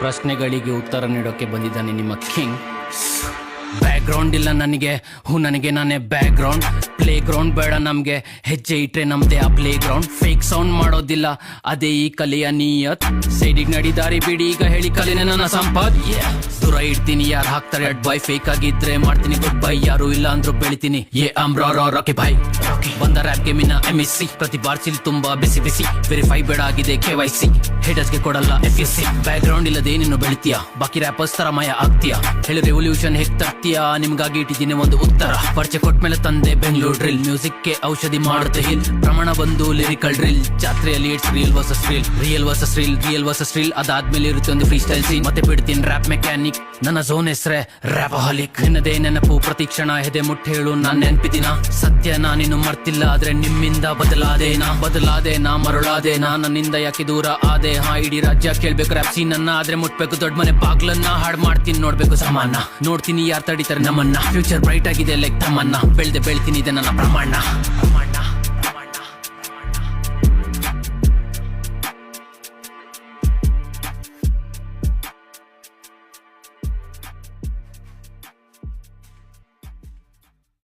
ಪ್ರಶ್ನೆಗಳಿಗೆ ಉತ್ತರ ನೀಡೋಕೆ ಬಂದಿದ್ದಾನೆ ನಿಮ್ಮ ಕಿಂಗ್. ಬ್ಯಾಕ್ಗ್ರೌಂಡ್ ಇಲ್ಲ ನನಗೆ, ನನಗೆ ನಾನೇ ಬ್ಯಾಕ್ಗ್ರೌಂಡ್. ಪ್ಲೇ ಗ್ರೌಂಡ್ ಬೇಡ ನಮ್ಗೆ, ಹೆಜ್ಜೆ ಇಟ್ರೆ ನಮ್ದೇ ಆ ಪ್ಲೇ ಗ್ರೌಂಡ್. ಫೇಕ್ ಸೌಂಡ್ ಮಾಡೋದಿಲ್ಲ, ಅದೇ ಈ ಕಲೆಯ ನಿಯತ್. ಸೈಡಿಗೆ ನಡಿದಾರಿ ಬಿಡಿ, ಈಗ ಹೇಳಿ ಕಲಿನೆ ನನ್ನ ಸಂಪತ್. ದೂರ ಇಡ್ತೀನಿ ಯಾರು ಹಾಕ್ತಾರೆ ಅಡ್ ಬೈ, ಫೇಕ್ ಆಗಿದ್ರೆ ಮಾಡ್ತೀನಿ ಗುಡ್ ಬೈ. ಯಾರು ಇಲ್ಲ ಅಂದ್ರೂ ಬೆಳಿತೀನಿ ರಾಕಿ ಬಾಯ್. ಬಂದ ರ್ಯಾಪ್ ಗೇಮಿನ MSc, ಪ್ರತಿ ಬಾರ್ಸಿಲ್ ತುಂಬಾ ಬಿಸಿ ಬಿಸಿ. ವೆರಿಫೈ ಬೇಡ ಆಗಿದೆ KYC, ಹೇಟರ್ಸ್ಗೆ ಕೊಡಲ್ಲ FSC. ಬ್ಯಾಕ್ಗ್ರೌಂಡ್ ಇಲ್ಲದೆ ನೀನು ಬೆಳಿತೀಯ, ಬಾಕಿ ರ್ಯಾಪರ್ಸ್ ತರ ಮಯ ಆಗ್ತೀಯ. ಹೇಳಿ ರೆವಲ್ಯೂಷನ್ ಹೇಗ್ ತರ್ತೀಯ, ನಿಮ್ಗಾಗಿ ಇಟ್ಟಿದ್ದೀನಿ ಒಂದು ಉತ್ತರ. ಪರಿಚಯ ಕೊಟ್ಮೇಲೆ ತಂದೆ ಬೆಂಗಳೂರು ಡ್ರಿಲ್, ಮ್ಯೂಸಿಕ್ಗೆ ಔಷಧಿ ಮಾಡುತ್ತೆ ಹಿಲ್. ಪ್ರಮಾಣ ಬಂದು ಲಿರಿಕಲ್ ಡ್ರಿಲ್, ಜಾತ್ರೆಯಲ್ಲಿ it's real versus reel, real versus reel. ಅದಾದ್ಮೇಲೆ ಇರುತ್ತೆ ಒಂದು ಫ್ರೀ ಸ್ಟೈಲ್ ಸೀನ್. ಮತ್ತೆ ಬಿಡ್ತೀನಿ ರ್ಯಾಪ್ ಮೆಕ್ಯಾನಿಕ್, ನನ್ನ ಝೋನ್ ಹೆಸ್ರೆ ರ್ಯಾಪಹಾಲಿಕ್. ನಿನ್ನದೇ ನೆನಪು ಪ್ರತಿ ಕ್ಷಣ, ಹೆದೆ ಮುಟ್ಟು ಹೇಳು ನಾನ್ ನೆನ್ಪಿದಿನ. ಸತ್ಯ ನಾನಿನ್ನು ಮರ್ತಿಲ್ಲ, ಆದ್ರೆ ನಿಮ್ಮಿಂದ ಬದಲಾದೇನಾ ಮರುಳಾದೇನಾ. ನನ್ನಿಂದ ಯಾಕೆ ದೂರ ಆದೆ, ಇಡೀ ರಾಜ್ಯ ಕೇಳ್ಬೇಕು ರ್ಯಾಪ್ ಸೀನ್ ನನ್ನ. ಆದ್ರೆ ಮುಟ್ಬೇಕು ದೊಡ್ಡ ಮನೆ ಬಾಗ್ಲನ್ನ, ಹಾಡ್ ಮಾಡ್ತೀನಿ ನೋಡ್ಬೇಕು ಸಮಾನ. ನೋಡ್ತೀನಿ ಯಾರು ತಡಿತಾರೆ ನಮ್ಮನ್ನ, ಫ್ಯೂಚರ್ ಬ್ರೈಟ್ ಆಗಿದೆ ಲೈಕ್ ತಮ್ಮನ್ನ. ಬೆಳ್ತೀನಿ ಇದೆ ನನ್ನ ಪ್ರಮಾಣ.